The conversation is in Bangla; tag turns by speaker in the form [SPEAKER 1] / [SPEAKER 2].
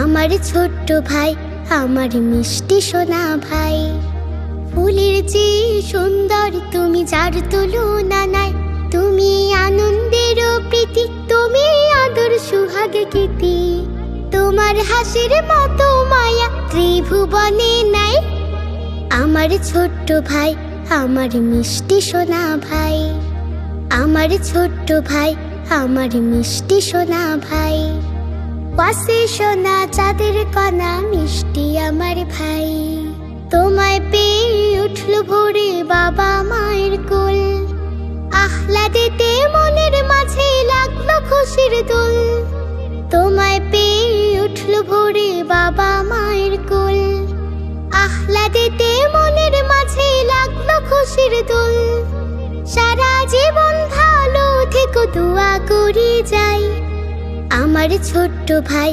[SPEAKER 1] আমার ছোট্ট ভাই, আমার মিষ্টি সোনা ভাই। ফুলের চেয়ে সুন্দর তুমি, যার তুলনা নাই। তুমি আনন্দের প্রীতি, তুমি আদর সুহাগ কীর্তি। তোমার হাসির মতো মায়া ত্রিভুবনে নাই। আমার ছোট্ট ভাই, আমার মিষ্টি সোনা ভাই। আমার ছোট্ট ভাই, আমার মিষ্টি সোনা ভাই। পাশে সোনা চাঁদের কণা, মিষ্টি আমার ভাই। তোমায় পেয়ে উঠল ভোরে বাবা মায়ের কোল। আহ্লাদেতে মনের মাঝে লাগলো খুশির দোল। তোমায় পেয়ে উঠল ভোরে বাবা মায়ের কোল। আহ্লাদেতে মনের মাঝে লাগলো খুশির দোল। সারা জীবন ভালো থেকো দোয়া করে যাই। আমার ছোট্ট ভাই,